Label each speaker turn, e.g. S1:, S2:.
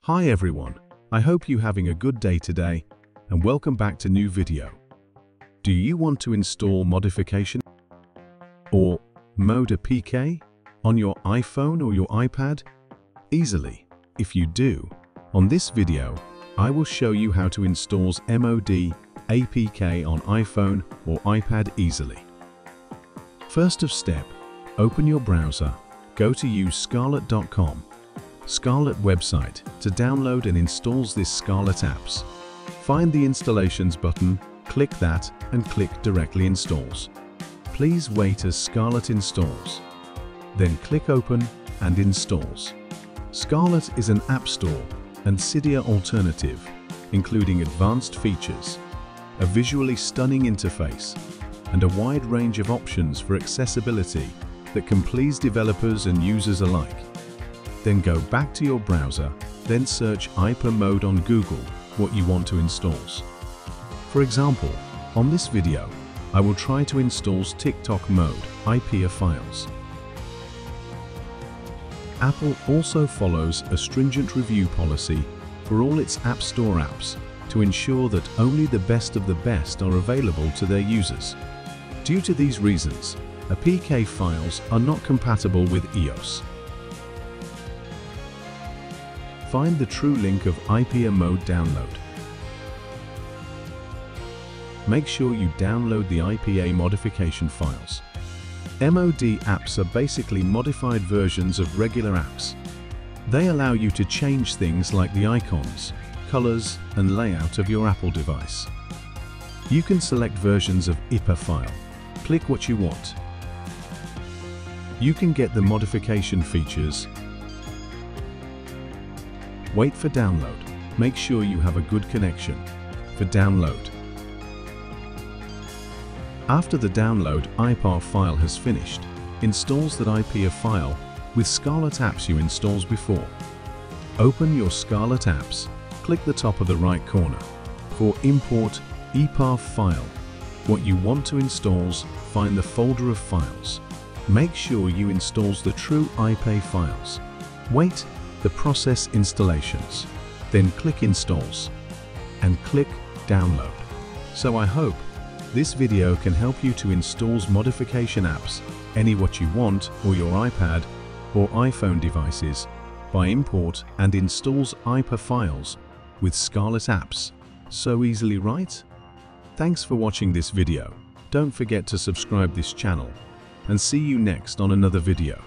S1: Hi everyone, I hope you're having a good day today and welcome back to new video. Do you want to install modification or MOD APK on your iPhone or your iPad easily? If you do, on this video, I will show you how to install MOD APK on iPhone or iPad easily. First of step, open your browser, go to use scarlet.com. Scarlet website to download and install this Scarlet apps. Find the installations button, click that and click directly installs. Please wait as Scarlet installs. Then click open and installs. Scarlet is an app store and Cydia alternative, including advanced features, a visually stunning interface, and a wide range of options for accessibility that can please developers and users alike. Then go back to your browser, then search IPA MOD on Google what you want to install. For example, on this video, I will try to install TikTok mode IPA files. Apple also follows a stringent review policy for all its App Store apps to ensure that only the best of the best are available to their users. Due to these reasons, APK files are not compatible with iOS. Find the true link of IPA MOD download. Make sure you download the IPA modification files. MOD apps are basically modified versions of regular apps. They allow you to change things like the icons, colors, and layout of your Apple device. You can select versions of IPA file. Click what you want. You can get the modification features. Wait for download. Make sure you have a good connection. For download. After the download IPA file has finished, installs that IPA file with Scarlet apps you installed before. Open your Scarlet apps. Click the top of the right corner. For import IPA file, what you want to install, find the folder of files. Make sure you install the true IPA files. Wait the process installations, then click installs and click download. So I hope this video can help you to install modification apps any what you want or your iPad or iPhone devices by import and installs IPA files with Scarlet apps. So easily, right? Thanks for watching this video. Don't forget to subscribe this channel and see you next on another video.